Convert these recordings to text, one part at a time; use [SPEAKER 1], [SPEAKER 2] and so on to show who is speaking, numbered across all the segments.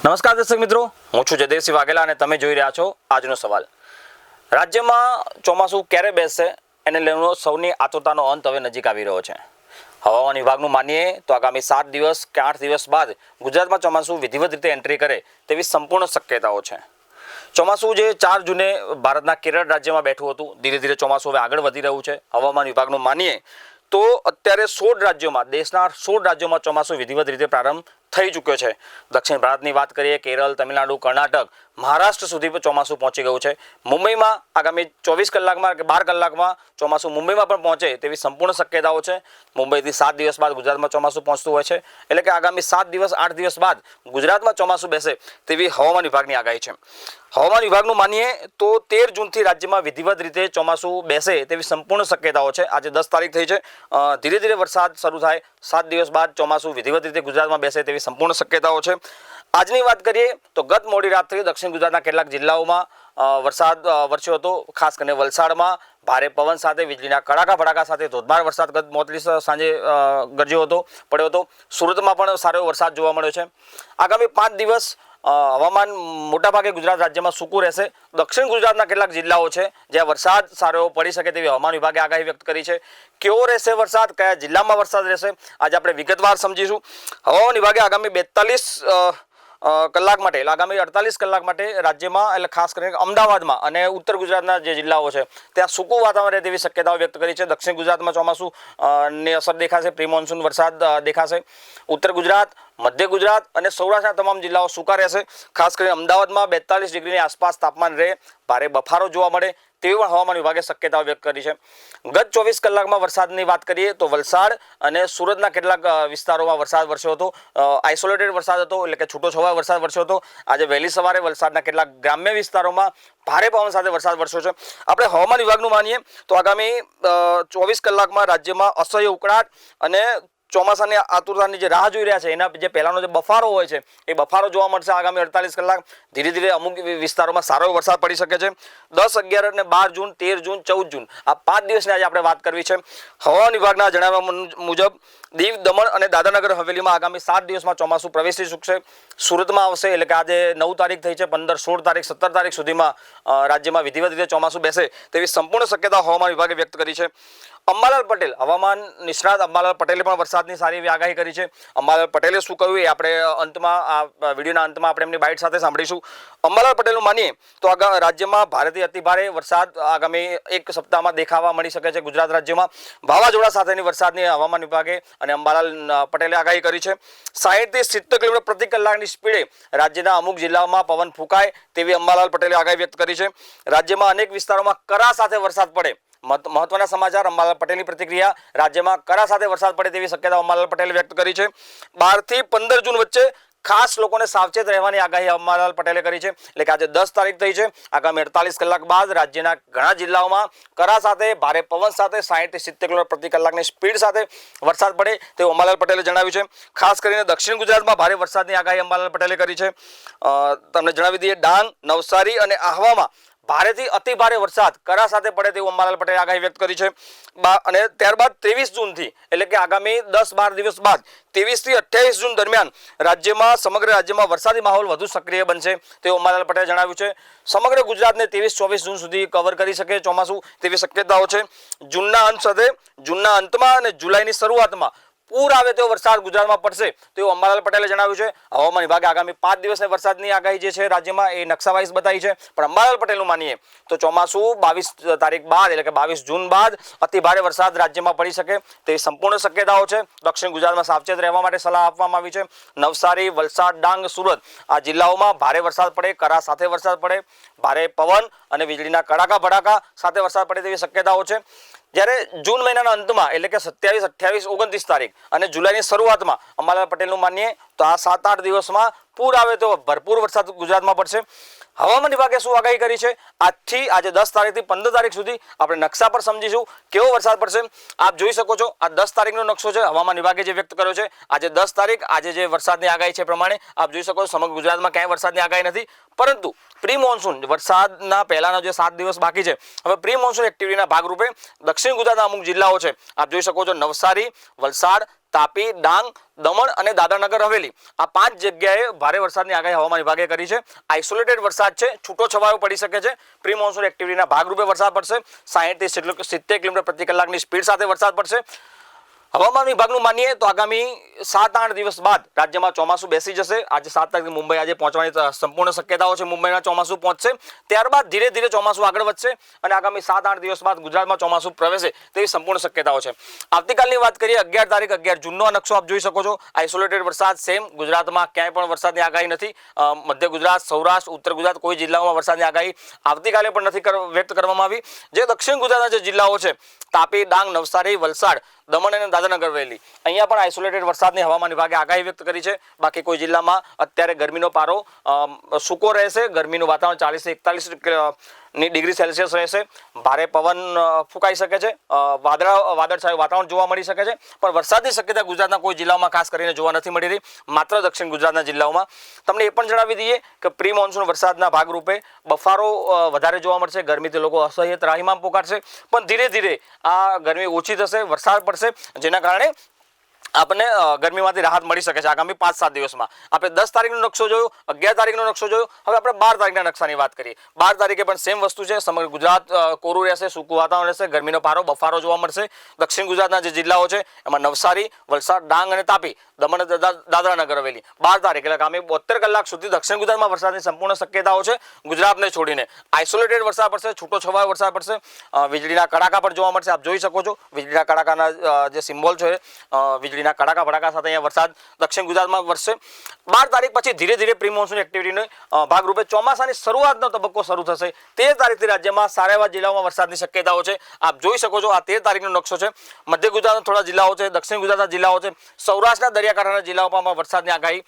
[SPEAKER 1] નમસ્કાર દર્શક મિત્રો, હું છું જયદેવસિંહ વાઘેલા અને તમે જોઈ રહ્યા છો આજનો સવાલ. રાજ્યમાં ચોમાસું ક્યારે બેસશે એને લઈને સૌની આતુરતાનો અંત હવે નજીક આવી રહ્યો છે. હવામાન વિભાગનું માનીએ તો આગામી 7 દિવસ કે 8 દિવસ બાદ ગુજરાતમાં ચોમાસું વિધિવત રીતે એન્ટ્રી કરે તેવી સંપૂર્ણ શક્યતાઓ છે. ચોમાસું જે 4 જૂને ભારતના કેરળ રાજ્યમાં બેઠું હતું, ધીરે ધીરે ચોમાસું હવે આગળ વધી રહ્યું છે. હવામાન વિભાગનું માનીએ તો અત્યારે 16 રાજ્યોમાં, દેશના 16 રાજ્યોમાં ચોમાસું વિધિવત રીતે પ્રારંભ થઈ ચૂક્યો છે. દક્ષિણ ભારતની વાત કરીએ, કેરળ, તમિલનાડુ, કર્ણાટક, મહારાષ્ટ્ર સુધી ચોમાસું પહોંચી ગયું છે. મુંબઈમાં આગામી 24 કલાકમાં કે 12 કલાકમાં ચોમાસું મુંબઈમાં પણ પહોંચે તેવી સંપૂર્ણ શક્યતાઓ છે. મુંબઈથી 7 દિવસ બાદ ગુજરાતમાં ચોમાસું પહોંચતું હોય છે. એટલે કે આગામી 7 દિવસ 8 દિવસ બાદ ગુજરાતમાં ચોમાસું બેસે તેવી હવામાન વિભાગની આગાહી છે. હવામાન વિભાગનું માનીએ તો 13 જૂનથી રાજ્યમાં વિધિવત રીતે ચોમાસું બેસે તેવી સંપૂર્ણ શક્યતાઓ છે. આજે 10 તારીખ થઈ છે. ધીરે ધીરે વરસાદ શરૂ થાય, 7 દિવસ બાદ ચોમાસું વિધિવત રીતે ગુજરાતમાં બેસે તેવી સંપૂર્ણ શક્યતાઓ છે. આજની વાત કરીએ તો ગત મોડી રાત્રે દક્ષિણ ગુજરાતના કેટલાક જિલ્લાઓમાં વરસાદ વરસ્યો હતો. ખાસ કરીને વલસાડમાં ભારે પવન સાથે વીજળીના કડાકા ભડાકા સાથે ધોધમાર વરસાદ ગત મોડી સાંજે પડ્યો હતો. સુરતમાં પણ સારો વરસાદ જોવા મળ્યો છે. આગામી 5 દિવસ હવામાન મોટાભાગે ગુજરાત રાજ્યમાં સૂકું રહેશે. દક્ષિણ ગુજરાતના કેટલાક જિલ્લાઓ છે જ્યાં વરસાદ સારો પડી શકે તેવી હવામાન વિભાગે આગાહી વ્યક્ત કરી છે. કેવો રહેશે વરસાદ, કયા જિલ્લામાં વરસાદ રહેશે, આજે આપણે વિગતવાર સમજીશું. હવામાન વિભાગે આગામી 42 કલાક માટે, આગામી 48 કલાક માટે રાજ્યમાં, એટલે ખાસ કરીને અમદાવાદમાં અને ઉત્તર ગુજરાતના જે જિલ્લાઓ છે ત્યાં સૂકું વાતાવરણ રહે તેવી શક્યતાઓ વ્યક્ત કરી છે. દક્ષિણ ગુજરાતમાં ચોમાસું ની અસર દેખાશે, પ્રી મોન્સૂન વરસાદ દેખાશે. ઉત્તર ગુજરાત, મધ્ય ગુજરાત અને સૌરાષ્ટ્રના તમામ જિલ્લાઓ સૂકા રહેશે. ખાસ કરીને અમદાવાદમાં 42 ડિગ્રીની આસપાસ તાપમાન રહે, ભારે બફારો જોવા મળે તેવી પણ હવામાન વિભાગે શક્યતાઓ વ્યક્ત કરી છે. ગત 24 કલાકમાં વરસાદની વાત કરીએ તો વલસાડ અને સુરતના કેટલાક વિસ્તારોમાં વરસાદ વરસ્યો હતો. આઇસોલેટેડ વરસાદ હતો, એટલે કે છૂટોછવાયો વરસાદ વરસ્યો હતો. આજે વહેલી સવારે વલસાડના કેટલાક ગ્રામ્ય વિસ્તારોમાં ભારે પવન સાથે વરસાદ વરસ્યો છે. આપણે હવામાન વિભાગનું માનીએ તો આગામી 24 કલાકમાં રાજ્યમાં અસહ્ય ઉકળાટ અને ચોમાસાની આતુરતાની જે રાહ જોઈ રહ્યા છે એના જે પહેલાનો જે બફારો હોય છે એ બફારો જોવા મળશે. આગામી 48 કલાક ધીરે ધીરે અમુક વિસ્તારોમાં સારો વરસાદ પડી શકે છે. 10, 11 અને 12 જૂન, 13 જૂન, 14 જૂન આ 5 દિવસની આજે આપણે વાત કરવી છે. હવામાન વિભાગના જણાવ્યા મુજબ દીવ, દમણ અને દાદરાનગર હવેલીમાં આગામી 7 દિવસમાં ચોમાસું પ્રવેશી ચૂકશે. સુરતમાં આવશે, એટલે કે આજે 9 તારીખ થઈ છે, 15, 16 તારીખ, 17 તારીખ સુધીમાં રાજ્યમાં વિધિવત રીતે ચોમાસું બેસે તેવી સંપૂર્ણ શક્યતા હવામાન વિભાગે વ્યક્ત કરી છે. અંબાલાલ પટેલ, હવામાન નિષ્ણાત અંબાલાલ પટેલે પણ વરસાદની સારી એવી આગાહી કરી છે. અંબાલાલ પટેલે શું કહ્યું એ આપણે અંતમાં, આ વિડીયોના અંતમાં આપણે એમની બાઇટ સાથે સાંભળીશું. અંબાલાલ પટેલનું માનીએ તો રાજ્યમાં ભારેથી અતિભારે વરસાદ આગામી 1 સપ્તાહમાં દેખાવા મળી શકે છે. ગુજરાત રાજ્યમાં વાવાઝોડા સાથેની વરસાદની હવામાન વિભાગે અને અંબાલાલ પટેલે આગાહી કરી છે. 60 થી 70 કિલોમીટર પ્રતિ કલાકની સ્પીડે રાજ્યના અમુક જિલ્લાઓમાં પવન ફૂંકાય તેવી અંબાલાલ પટેલે આગાહી વ્યક્ત કરી છે. રાજ્યમાં અનેક વિસ્તારોમાં કરા સાથે વરસાદ પડે. મહત્વના સમાચાર, અંબાલાલ પટેલની પ્રતિક્રિયા. રાજ્યમાં કરા સાથે વરસાદ પડે તેવી શક્યતા અંબાલાલ પટેલે વ્યક્ત કરી છે. 12 થી 15 જૂન વચ્ચે ખાસ લોકોને સાવચેત રહેવાની આગાહી અંબાલાલ પટેલે કરી છે. એટલે કે આજે 10 તારીખ થઈ છે. આગામી 48 કલાક બાદ રાજ્યના ઘણા જિલ્લાઓમાં કરા સાથે, ભારે પવન સાથે 60 થી 70 કિલોમીટર પ્રતિ કલાકની સ્પીડ સાથે વરસાદ પડે તેવું અંબાલાલ પટેલે જણાવ્યું છે. ખાસ કરીને દક્ષિણ ગુજરાતમાં ભારે વરસાદની આગાહી અંબાલાલ પટેલે કરી છે. તમને જણાવી દઈએ, ડાંગ, નવસારી અને આહવામાં ભારેથી અતિ ભારે વરસાદ કરા સાથે પડે તેવું અંબાલાલ પટેલે આગાહી વ્યક્ત કરી છે. અને ત્યારબાદ 23 જૂનથી, એટલે કે આગામી 10-12 દિવસ બાદ 23 થી 28 જૂન દરમિયાન રાજ્યમાં, સમગ્ર રાજ્યમાં વરસાદી માહોલ વધુ સક્રિય બનશે તેવું અંબાલાલ પટેલે જણાવ્યું છે. સમગ્ર ગુજરાતને 23-24 જૂન સુધી કવર કરી શકે ચોમાસું તેવી શક્યતાઓ છે. જૂનના અંત સાથે, જૂનના અંતમાં અને જુલાઈની શરૂઆતમાં પૂર આવે તેવો વરસાદ ગુજરાતમાં પડશે તેવું અંબાલાલ પટેલે જણાવ્યું છે. હવામાન વિભાગે આગામી 5 દિવસની વરસાદની આગાહી જે છે રાજ્યમાં એ નકશાવાઇઝ બતાવી છે. પણ અંબાલાલ પટેલનું માનીએ તો ચોમાસું 22 તારીખ બાદ, એટલે કે 22 જૂન બાદ અતિ ભારે વરસાદ રાજ્યમાં પડી શકે તેવી સંપૂર્ણ શક્યતાઓ છે. દક્ષિણ ગુજરાતમાં સાવચેત રહેવા માટે સલાહ આપવામાં આવી છે. નવસારી, વલસાડ, ડાંગ, સુરત આ જિલ્લાઓમાં ભારે વરસાદ પડે, કરા સાથે વરસાદ પડે, ભારે પવન અને વીજળીના કડાકા ભડાકા સાથે વરસાદ પડે તેવી શક્યતાઓ છે. જ્યારે જૂન મહિનાના અંતમાં, એટલે કે 27, 28, 29 તારીખ અને જુલાઈની શરૂઆતમાં અંબાલાલ પટેલનું માનીએ તો આ 7-8 દિવસમાં પૂર આવે તો ભરપૂર વરસાદ ગુજરાતમાં પડશે. હવામાન વિભાગે શું આગાહી કરી છે આજથી, આજે 10 તારીખથી 15 તારીખ સુધી આપણે નકશા પર સમજીશું કેવો વરસાદ પડશે. આપ જોઈ શકો છો, આ 10 તારીખનો નકશો છે હવામાન વિભાગે જે વ્યક્ત કર્યો છે. આજે 10 તારીખ, આજે જે વરસાદની આગાહી છે પ્રમાણે આપ જોઈ શકો છો સમગ્ર ગુજરાતમાં ક્યાંય વરસાદની આગાહી નથી, પરંતુ પ્રી મોન્સૂન વરસાદના પહેલાના જે 7 દિવસ બાકી છે, હવે પ્રી મોન્સૂન એક્ટિવિટીના ભાગરૂપે દક્ષિણ ગુજરાતના અમુક જિલ્લાઓ છે આપ જોઈ શકો છો, નવસારી, વલસાડ, તાપી, ડાંગ, દમણ અને દાદરાનગર હવેલી આ 5 જગ્યાએ ભારે વરસાદની આગાહી હવામાન વિભાગે કરી છે. આઇસોલેટેડ વરસાદ છે, છૂટો છવાયો પડી શકે છે. પ્રી મોન્સૂન એક્ટિવિટીના ભાગરૂપે વરસાદ પડશે. 60 થી 70 કિલોમીટર પ્રતિ કલાકની સ્પીડ સાથે વરસાદ પડશે. હવામાન વિભાગનું માનીએ તો આગામી 7-8 દિવસ બાદ રાજ્યમાં ચોમાસું બેસી જશે. આજે 7 તારીખે મુંબઈ આજે પહોંચવાની સંપૂર્ણ શક્યતાઓ છે. મુંબઈમાં ચોમાસું પહોંચશે, ત્યારબાદ ધીરે ધીરે ચોમાસું આગળ વધશે અને આગામી 7-8 દિવસ બાદ ગુજરાતમાં ચોમાસું પ્રવેશે તેવી સંપૂર્ણ શક્યતાઓ છે. આવતીકાલની વાત કરીએ 11 તારીખ 11 જૂનનો આ નકશો આપ જોઈ શકો છો. આઇસોલેટેડ વરસાદ સેમ, ગુજરાતમાં ક્યાંય પણ વરસાદની આગાહી નથી. મધ્ય ગુજરાત, સૌરાષ્ટ્ર, ઉત્તર ગુજરાત કોઈ જિલ્લાઓમાં વરસાદની આગાહી આવતીકાલે પણ નથી વ્યક્ત કરવામાં આવી. જે દક્ષિણ ગુજરાતના જે જિલ્લાઓ છે તાપી, ડાંગ, નવસારી, વલસાડ, દમણ અને દાદરાનગર હવેલી અહીંયા પણ આઇસોલેટેડ વરસાદની હવામાન વિભાગે આગાહી વ્યક્ત કરી છે. બાકી કોઈ જિલ્લામાં અત્યારે ગરમીનો પારો સૂકો રહેશે. ગરમીનું વાતાવરણ 40 થી 41 ડિગ્રી સેલ્સિયસ રહેશે. ભારે પવન ફૂંકાઈ શકે છે. વાદળછાયું વાતાવરણ જોવા મળી શકે છે. પણ વરસાદની શક્યતા ગુજરાતના કોઈ જિલ્લાઓમાં ખાસ કરીને જોવા નથી મળી રહી, માત્ર દક્ષિણ ગુજરાતના જિલ્લાઓમાં. તમને એ પણ જણાવી દઈએ કે પ્રી મોન્સૂન વરસાદના ભાગરૂપે બફારો વધારે જોવા મળશે. ગરમીથી લોકો અસહ્ય ત્રાહિમામ પોકારશે. પણ ધીરે ધીરે આ ગરમી ઓછી થશે, વરસાદ પડશે, જેના કારણે આપણને ગરમીમાંથી રાહત મળી શકે છે આગામી 5-7 દિવસમાં. આપણે 10 તારીખનો નકશો જોયો, 11 તારીખનો નકશો જોયો. હવે આપણે 12 તારીખના નકશાની વાત કરીએ. 12 તારીખે પણ સેમ વસ્તુ છે. સમગ્ર ગુજરાત કોરું રહેશે, સૂકું વાતાવરણ રહેશે. ગરમીનો પારો બફારો જોવા મળશે. દક્ષિણ ગુજરાતના જે જિલ્લાઓ છે એમાં નવસારી, વલસાડ, ડાંગ અને તાપી, દમણ અને દાદરાનગર હવેલી 12 તારીખ એટલે આગામી 72 કલાક સુધી દક્ષિણ ગુજરાતમાં વરસાદની સંપૂર્ણ શક્યતાઓ છે. ગુજરાતને છોડીને આઇસોલેટેડ વરસાદ પડશે, છૂટો છવાયો વરસાદ પડશે. વીજળીના કડાકા પણ જોવા મળશે. આપ જોઈ શકો છો વીજળીના કડાકાના જે સિમ્બોલ છે, વીજળીના કડાકા ભડાકા સાથે અહીંયા વરસાદ દક્ષિણ ગુજરાતમાં વરસશે. 12 તારીખ પછી ધીરે ધીરે પ્રી મોન્સૂન એક્ટિવિટીનો ભાગરૂપે ચોમાસાની શરૂઆતનો તબક્કો શરૂ થશે. 13 તારીખથી રાજ્યમાં સારા એવા જિલ્લાઓમાં વરસાદની શક્યતાઓ છે. આપ જોઈ શકો છો આ 13 તારીખનો નકશો છે. મધ્ય ગુજરાતના થોડા જિલ્લાઓ છે, દક્ષિણ ગુજરાતના જિલ્લાઓ છે, સૌરાષ્ટ્રના દરિયાકાંઠાના જિલ્લાઓમાં વરસાદની આગાહી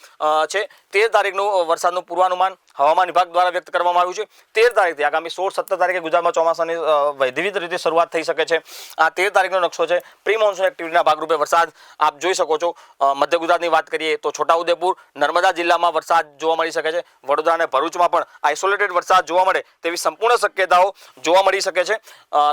[SPEAKER 1] છે. 13 તારીખનું વરસાદનું પૂર્વાનુમાન હવામાન વિભાગ દ્વારા વ્યક્ત કરવામાં આવ્યું છે. 13 તારીખથી આગામી 16-17 તારીખે ગુજરાતમાં ચોમાસાની વૈવિધ રીતે શરૂઆત થઈ શકે છે. આ 13 તારીખનો નકશો છે. પ્રી મોન્સૂન એક્ટિવિટીના ભાગરૂપે વરસાદ આપ જોઈ શકો છો. મધ્ય ગુજરાતની વાત કરીએ તો છોટાઉદેપુર, નર્મદા જિલ્લામાં વરસાદ જોવા મળી શકે છે. વડોદરા અને ભરૂચમાં પણ આઇસોલેટેડ વરસાદ જોવા મળે તેવી સંપૂર્ણ શક્યતાઓ જોવા મળી શકે છે.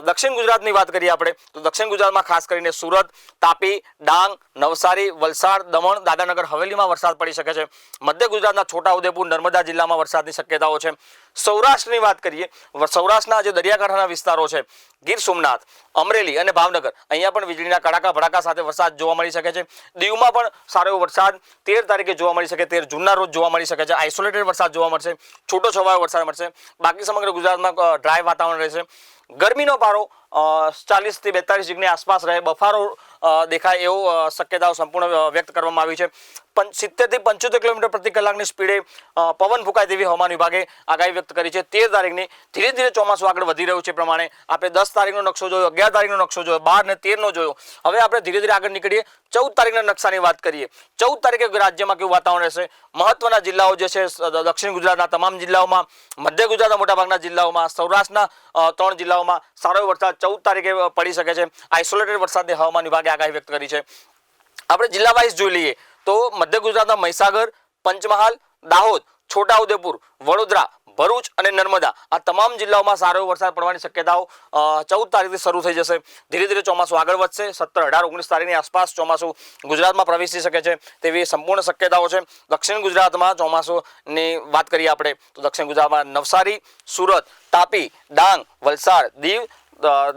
[SPEAKER 1] દક્ષિણ ગુજરાતની વાત કરીએ આપણે તો દક્ષિણ ગુજરાતમાં ખાસ કરીને સુરત, તાપી, ડાંગ, નવસારી, વલસાડ, દમણ, દાદરાનગર હવેલીમાં વરસાદ પડી શકે છે. મધ્ય ગુજરાતના છોટાઉદેપુર, નર્મદા જિલ્લામાં વરસાદની શક્યતાઓ છે. સૌરાષ્ટ્રની વાત કરીએ, સૌરાષ્ટ્રના જે દરિયાકાંઠાના વિસ્તારો છે, ગીર સોમનાથ, અમરેલી અને ભાવનગર અહીંયા પણ વીજળીના કડાકા ભડાકા સાથે વરસાદ જોવા મળી શકે છે. દીવમાં પણ સારો એવો વરસાદ 13 તારીખે જોવા મળી શકે, 13 જૂનના રોજ જોવા મળી શકે છે. આઇસોલેટેડ વરસાદ જોવા મળશે, છૂટો છવાયો વરસાદ મળશે. બાકી સમગ્ર ગુજરાતમાં ડ્રાય વાતાવરણ રહેશે. ગરમીનો પારો 40 થી 42 ડિગ્રીની આસપાસ રહે, બફારો દેખાય એવો શક્યતાઓ સંપૂર્ણ વ્યક્ત કરવામાં આવી છે. 70 થી 75 કિલોમીટર પ્રતિ કલાકની સ્પીડે પવન ફૂંકાય તેવી હવામાન વિભાગે આગાહી વ્યક્ત કરી છે. 13 તારીખની ધીરે ધીરે ચોમાસું આગળ વધી રહ્યું છે પ્રમાણે આપણે 10 તારીખનો નકશો જોયો, 11 તારીખનો નકશો જોયો, 12 ને 13નો જોયો. હવે આપણે ધીરે ધીરે આગળ નીકળીએ. 14 તારીખના નકશાની વાત કરીએ. 14 તારીખે રાજ્યમાં કેવું વાતાવરણ રહેશે? મહત્વના જિલ્લાઓ જે છે દક્ષિણ ગુજરાતના તમામ જિલ્લાઓમાં, મધ્ય ગુજરાતના મોટાભાગના જિલ્લાઓમાં, સૌરાષ્ટ્રના 3 જિલ્લાઓમાં સારો વરસાદ 14 તારીખે પડી શકે છે. આઇસોલેટેડ વરસાદની હવામાન વિભાગે આગાહી વ્યક્ત કરી છે. આપણે જિલ્લા વાઇઝ જોઈ લઈએ તો મધ્ય ગુજરાતના મહીસાગર, પંચમહાલ, દાહોદ, છોટાઉદેપુર, વડોદરા, ભરૂચ અને નર્મદા આ તમામ જિલ્લાઓમાં સારો વરસાદ પડવાની શક્યતાઓ 14 તારીખથી શરૂ થઈ જશે. ધીરે ધીરે ચોમાસું આગળ વધશે. 17, 18, 19 તારીખની આસપાસ ચોમાસું ગુજરાતમાં પ્રવેશી શકે છે તેવી સંપૂર્ણ શક્યતાઓ છે. દક્ષિણ ગુજરાતમાં ચોમાસુની વાત કરીએ આપણે તો દક્ષિણ ગુજરાતમાં નવસારી, સુરત, તાપી, ડાંગ, વલસાડ, દીવ,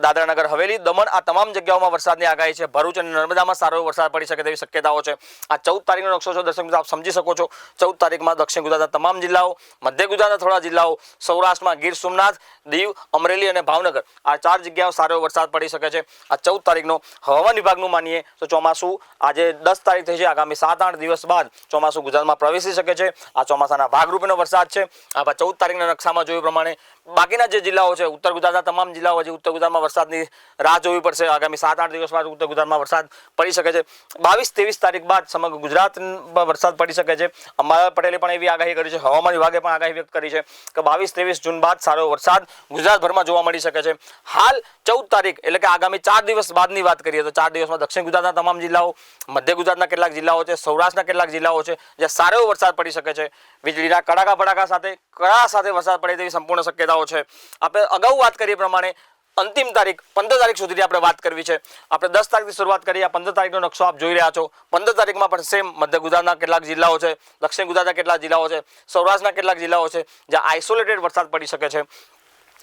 [SPEAKER 1] દાદરાનગર હવેલી, દમણ આ તમામ જગ્યાઓમાં વરસાદની આગાહી છે. ભરૂચ અને નર્મદામાં સારો વરસાદ પડી શકે તેવી શક્યતાઓ છે. આ 14 તારીખનો નકશો છે. દર્શક મિત્રો આપ સમજી શકો છો 14 તારીખમાં દક્ષિણ ગુજરાતના તમામ જિલ્લાઓ, મધ્ય ગુજરાતના થોડા જિલ્લાઓ, સૌરાષ્ટ્રમાં ગીર સોમનાથ, દીવ, અમરેલી અને ભાવનગર આ 4 જગ્યાઓ સારો વરસાદ પડી શકે છે. આ 14 તારીખનો હવામાન વિભાગનું માનીએ તો ચોમાસું આજે 10 તારીખ થઈ છે. આગામી 7-8 દિવસ બાદ ચોમાસું ગુજરાતમાં પ્રવેશી શકે છે. આ ચોમાસાના ભાગરૂપેનો વરસાદ છે. આ 14 તારીખના નકશામાં જોયું પ્રમાણે બાકીના જે જિલ્લાઓ છે ઉત્તર ગુજરાતના તમામ જિલ્લાઓ છે, ઉત્તર ગુજરાતમાં વરસાદની રાહ જોવી પડશે. આગામી 7-8 દિવસ બાદ ઉત્તર ગુજરાતમાં વરસાદ પડી શકે છે. 22-23 તારીખ બાદ સમગ્ર ગુજરાતમાં વરસાદ પડી શકે છે. અંબાલાલ પટેલે પણ એવી આગાહી કરી છે. હવામાન વિભાગે પણ આગાહી વ્યક્ત કરી છે કે 22-23 જૂન બાદ સારો વરસાદ ગુજરાતભરમાં જોવા મળી શકે છે. હાલ 14 તારીખ એટલે કે આગામી 4 દિવસ બાદની વાત કરીએ તો 4 દિવસમાં દક્ષિણ ગુજરાતના તમામ જિલ્લાઓ, મધ્ય ગુજરાતના કેટલાક જિલ્લાઓ છે, સૌરાષ્ટ્રના કેટલાક જિલ્લાઓ છે જ્યાં સારો વરસાદ પડી શકે છે. વીજળીના કડાકા ભડાકા સાથે કરા સાથે વરસાદ પડે તેવી સંપૂર્ણ શક્યતાઓ છે. આપણે અગાઉ વાત કરીએ પ્રમાણે અંતિમ તારીખ 15 તારીખ સુધીની આપણે વાત કરવી છે. આપણે 10 તારીખથી શરૂઆત કરીએ. 15 તારીખનો નકશો આપ જોઈ રહ્યા છો. 15 તારીખમાં પણ સેમ મધ્ય ગુજરાતના કેટલાક જિલ્લાઓ છે, દક્ષિણ ગુજરાતના કેટલાક જિલ્લાઓ છે, સૌરાષ્ટ્રના કેટલાક જિલ્લાઓ છે જ્યાં આઇસોલેટેડ વરસાદ પડી શકે છે.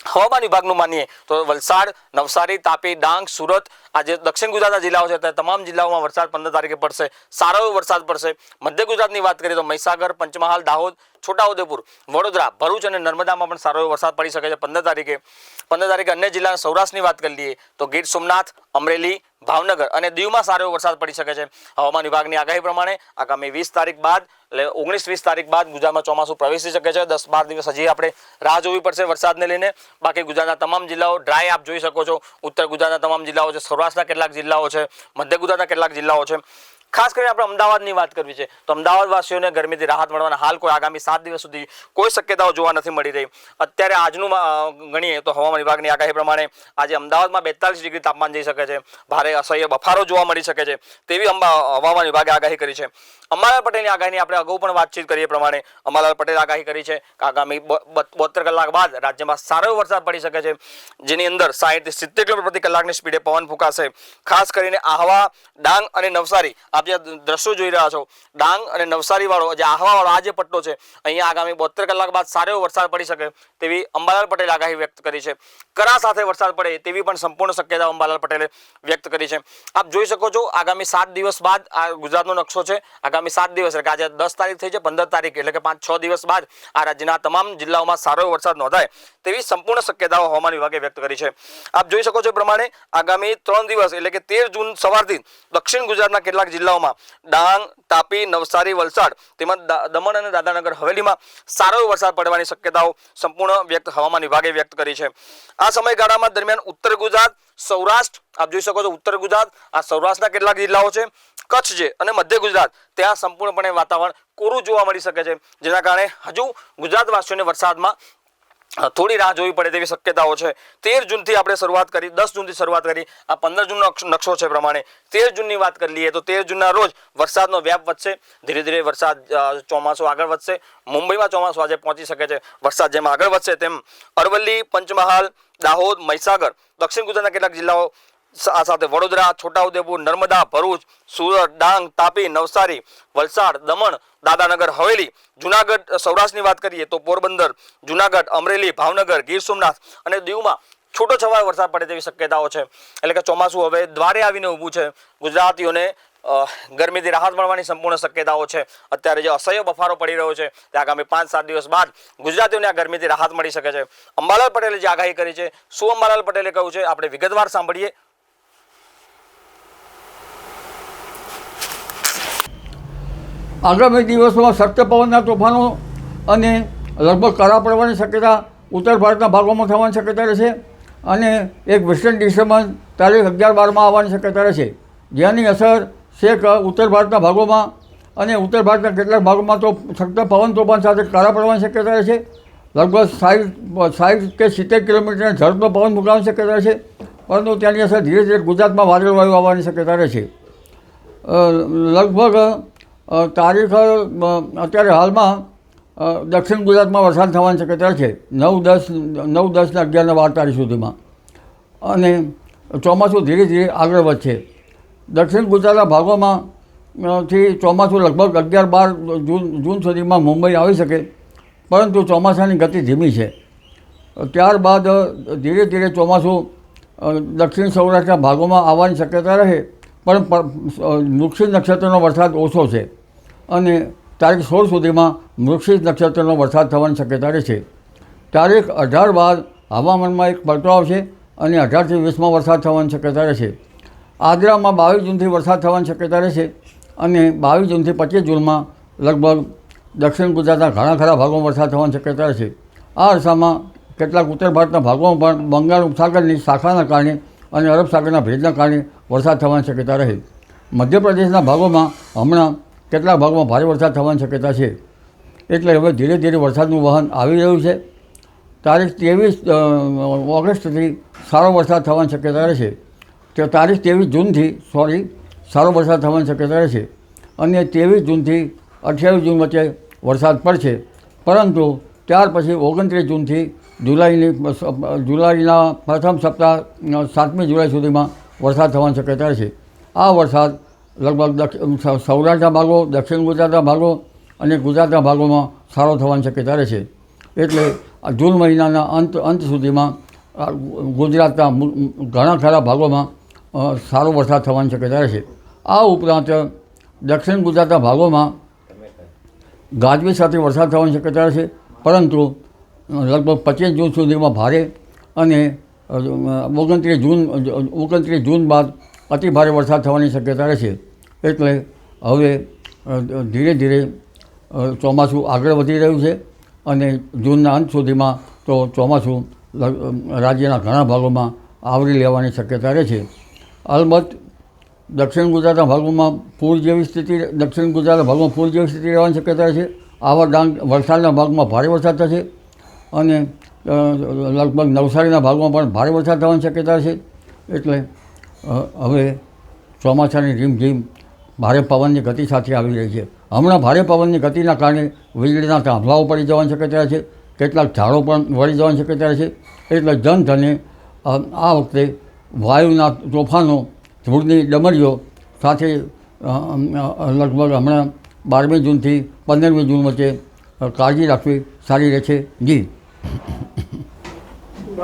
[SPEAKER 1] હવામાન વિભાગનું માનીએ તો વલસાડ, નવસારી, તાપી, ડાંગ, સુરત આ જે દક્ષિણ ગુજરાતના જિલ્લાઓ છે તે તમામ જિલ્લાઓમાં વરસાદ 15 તારીખે પડશે. સારો એવો વરસાદ પડશે. મધ્ય ગુજરાતની વાત કરીએ તો મહીસાગર, પંચમહાલ, દાહોદ, છોટાઉદેપુર, વડોદરા, ભરૂચ અને નર્મદામાં પણ સારો એવો વરસાદ પડી શકે છે 15 તારીખે. 15 તારીખે અન્ય જિલ્લાના સૌરાષ્ટ્રની વાત કરી લઈએ તો ગીર સોમનાથ, અમરેલી, ભાવનગર અને દીવમાં સારો એવો વરસાદ પડી શકે છે. હવામાન વિભાગની આગાહી પ્રમાણે આગામી 20 તારીખ બાદ એટલે 19-20 તારીખ બાદ ગુજરાતમાં ચોમાસું પ્રવેશી શકે છે. 10-12 દિવસ હજી આપણે રાહ જોવી પડશે વરસાદને લઈને. બાકી ગુજરાતના તમામ જિલ્લાઓ ડ્રાય આપ જોઈ શકો છો. ઉત્તર ગુજરાતના તમામ જિલ્લાઓ છે, સૌરાષ્ટ્રના કેટલાક જિલ્લાઓ છે, મધ્ય ગુજરાતના કેટલાક જિલ્લાઓ છે. ખાસ કરીને આપણે અમદાવાદની વાત કરવી છે તો અમદાવાદવાસીઓને ગરમીથી રાહત મળવાના હાલ કોઈ આગામી 7 દિવસ સુધી કોઈ શક્યતાઓ જોવા નથી મળી રહી. અત્યારે આજનું ગણીએ તો હવામાન વિભાગની આગાહી પ્રમાણે આજે અમદાવાદમાં 42 ડિગ્રી તાપમાન જઈ શકે છે. ભારે અસહ્ય બફારો જોવા મળી શકે છે તેવી હવામાન વિભાગે આગાહી કરી છે. અંબાલાલ પટેલની આગાહીની આપણે અગાઉ પણ વાતચીત કરીએ પ્રમાણે અંબાલાલ પટેલે આગાહી કરી છે કે આગામી 72 કલાક બાદ રાજ્યમાં સારો વરસાદ પડી શકે છે, જેની અંદર 60-70 કિલોમીટર પ્રતિ કલાકની સ્પીડે પવન ફૂંકાશે. ખાસ કરીને આહવા, ડાંગ અને નવસારી આપ જે દ્રશ્યો જોઈ રહ્યા છો, ડાંગ અને નવસારી વાળો જે આહવા વાળો આ જે પટ્ટો છે અહીંયા આગામી 72 કલાક બાદ સારો એવો વરસાદ પડી શકે તેવી અંબાલાલ પટેલે આગાહી વ્યક્ત કરી છે. કરા સાથે વરસાદ પડે તેવી પણ સંપૂર્ણ શક્યતા અંબાલાલ પટેલે વ્યક્ત કરી છે. આપ જોઈ શકો છો આગામી 7 દિવસ બાદ આ ગુજરાતનો નકશો છે. આગામી 7 દિવસ એટલે કે આજે 10 તારીખ થઈ છે, 15 તારીખ એટલે કે 5-6 દિવસ બાદ આ રાજ્યના તમામ જિલ્લાઓમાં સારો એવો વરસાદ નોંધાય તેવી સંપૂર્ણ શક્યતાઓ હવામાન વિભાગે વ્યક્ત કરી છે. આપ જોઈ શકો છો પ્રમાણે આગામી 3 દિવસ એટલે કે 13 જૂન સવારથી દક્ષિણ ગુજરાતના કેટલાક જિલ્લાઓમાં ડાંગ, તાપી, નવસારી, વલસાડ તેમજ દમણ અને દાદરાનગર હવેલીમાં સારો એવો વરસાદ પડવાની શક્યતાઓ સંપૂર્ણ હવામાન વિભાગે વ્યક્ત કરી છે. આ સમયગાળામાં દરમિયાન ઉત્તર ગુજરાત, સૌરાષ્ટ્ર આપ જોઈ શકો છો ઉત્તર ગુજરાત, આ સૌરાષ્ટ્રના કેટલાક જિલ્લાઓ છે, કચ્છ છે અને મધ્ય ગુજરાત ત્યાં સંપૂર્ણપણે વાતાવરણ કોરું જોવા મળી શકે છે, જેના કારણે હજુ ગુજરાતવાસીઓને વરસાદમાં થોડી રાહ જોવી પડે તેવી શક્યતાઓ છે. 13 જૂનથી આપણે શરૂઆત કરી, 10 જૂનથી શરૂઆત કરી, આ 15 જૂનનો નકશો છે પ્રમાણે 13 જૂનની વાત કરી લઈએ તો 13 જૂનના રોજ વરસાદનો વ્યાપ વધશે. ધીરે ધીરે વરસાદ ચોમાસું આગળ વધશે. મુંબઈમાં ચોમાસું આજે પહોંચી શકે છે. વરસાદ જેમ આગળ વધશે તેમ અરવલ્લી, પંચમહાલ, દાહોદ, મહીસાગર, દક્ષિણ ગુજરાતના કેટલાક જિલ્લાઓ આ સાથે વડોદરા, છોટાઉદેપુર, નર્મદા, ભરૂચ, સુરત, ડાંગ, તાપી, નવસારી, વલસાડ, દમણ, દાદરાનગર હવેલી, જુનાગઢ, સૌરાષ્ટ્રની વાત કરીએ તો પોરબંદર, જુનાગઢ, અમરેલી, ભાવનગર, ગીર સોમનાથ અને દીવમાં છૂટો છવાયો વરસાદ પડે તેવી શક્યતાઓ છે. એટલે કે ચોમાસું હવે દ્વારે આવીને ઊભું છે. ગુજરાતીઓને ગરમીથી રાહત મળવાની સંપૂર્ણ શક્યતાઓ છે. અત્યારે જે અસહ્ય બફારો પડી રહ્યો છે તે આગામી 5-7 દિવસ બાદ ગુજરાતીઓને આ ગરમીથી રાહત મળી શકે છે. અંબાલાલ પટેલે જે આગાહી કરી છે, શું અંબાલાલ પટેલે કહ્યું છે આપણે વિગતવાર સાંભળીએ.
[SPEAKER 2] આગામી દિવસોમાં શક્ય પવનના તોફાનો અને લગભગ કરા પડવાની શક્યતા ઉત્તર ભારતના ભાગોમાં થવાની શક્યતા રહેશે અને એક વેસ્ટર્ન ડિસ્ટર્બન્સ તારીખ 11-12માં આવવાની શક્યતા રહેશે, જેની અસર છેક ઉત્તર ભારતના ભાગોમાં અને ઉત્તર ભારતના કેટલાક ભાગોમાં તો શક્ય પવન તોફાન સાથે કરા પડવાની શક્યતા રહેશે. લગભગ 60 કે 70 કિલોમીટરના ઝડપનો પવન ફૂંકાવાની શક્યતા રહેશે, પરંતુ તેની અસર ધીરે ધીરે ગુજરાતમાં વાદળ વાયુ આવવાની શક્યતા રહેશે. લગભગ તારીખ અત્યારે હાલમાં દક્ષિણ ગુજરાતમાં વરસાદ થવાની શક્યતા છે 9, 10 ને 11 ને 12 તારીખ સુધીમાં, અને ચોમાસું ધીરે ધીરે આગળ વધશે. દક્ષિણ ગુજરાતના ભાગોમાં થી ચોમાસું લગભગ 11-12 જૂન સુધીમાં મુંબઈ આવી શકે, પરંતુ ચોમાસાની ગતિ ધીમી છે. ત્યારબાદ ધીરે ધીરે ચોમાસું દક્ષિણ સૌરાષ્ટ્રના ભાગોમાં આવવાની શક્યતા રહે, પણ વૃશ્ચિક નક્ષત્રનો વરસાદ ઓછો છે અને તારીખ 16 સુધીમાં વૃશ્ચિક નક્ષત્રનો વરસાદ થવાની શક્યતા રહેશે. તારીખ 18 બાદ હવામાનમાં એક પલટો આવશે અને 18થી 20માં વરસાદ થવાની શક્યતા રહેશે. આદ્રામાં 22 જૂનથી વરસાદ થવાની શક્યતા રહેશે અને 22 જૂનથી 25 જૂનમાં લગભગ દક્ષિણ ગુજરાતના ઘણા ખરા ભાગોમાં વરસાદ થવાની શક્યતા રહેશે. આ અરસામાં કેટલાક ઉત્તર ભારતના ભાગોમાં પણ બંગાળ ઉપસાગરની શાખાના કારણે અને અરબ સાગરના ભેજના કારણે વરસાદ થવાની શક્યતા રહે. મધ્યપ્રદેશના ભાગોમાં હમણાં કેટલાક ભાગોમાં ભારે વરસાદ થવાની શક્યતા છે. એટલે હવે ધીરે ધીરે વરસાદનું વહન આવી રહ્યું છે. તારીખ 23 ઓગસ્ટથી સારો વરસાદ થવાની શક્યતા રહેશે. તારીખ 23 જૂનથી સારો વરસાદ થવાની શક્યતા રહેશે અને 23 જૂનથી 28 જૂન વચ્ચે વરસાદ પડશે, પરંતુ ત્યાર પછી 29 જૂનથી જુલાઈના પ્રથમ સપ્તાહ 7મી જુલાઈ સુધીમાં વરસાદ થવાની શક્યતા છે. આ વરસાદ લગભગ સૌરાષ્ટ્રના ભાગો, દક્ષિણ ગુજરાતના ભાગો અને ગુજરાતના ભાગોમાં સારો થવાની શક્યતા રહેશે. એટલે જૂન મહિનાના અંત સુધીમાં ગુજરાતના ઘણા ખરા ભાગોમાં સારો વરસાદ થવાની શક્યતા રહેશે. આ ઉપરાંત દક્ષિણ ગુજરાતના ભાગોમાં ગાજવીજ સાથે વરસાદ થવાની શક્યતા રહેશે, પરંતુ લગભગ 25 જૂન સુધીમાં ભારે અને 29 જૂન બાદ અતિ ભારે વરસાદ થવાની શક્યતા રહેશે. એટલે હવે ધીરે ધીરે ચોમાસું આગળ વધી રહ્યું છે અને જૂનના અંત સુધીમાં તો ચોમાસું રાજ્યના ઘણા ભાગોમાં આવરી લેવાની શક્યતા રહે છે. અલબત્ત દક્ષિણ ગુજરાતના ભાગોમાં પૂર જેવી સ્થિતિ રહેવાની શક્યતા રહે છે. આવા ડાંગ વલસાડના ભાગમાં ભારે વરસાદ થશે અને લગભગ નવસારીના ભાગમાં પણ ભારે વરસાદ થવાની શક્યતા છે. એટલે હવે ચોમાસાની રીમઝીમ ભારે પવનની ગતિ સાથે આવી રહી છે. હમણાં ભારે પવનની ગતિના કારણે વીજળીના થાંભલાઓ પડી જવાની શક્યતા છે, કેટલાક ઝાડો પણ વળી જવાની શક્યતા છે. એટલે જનધને આ વખતે વાયુના તોફાનો, ધૂળની ડમરીઓ સાથે લગભગ હમણાં 12મી જૂનથી 15મી જૂન વચ્ચે કાળજી રાખવી સારી રહેશે. જી.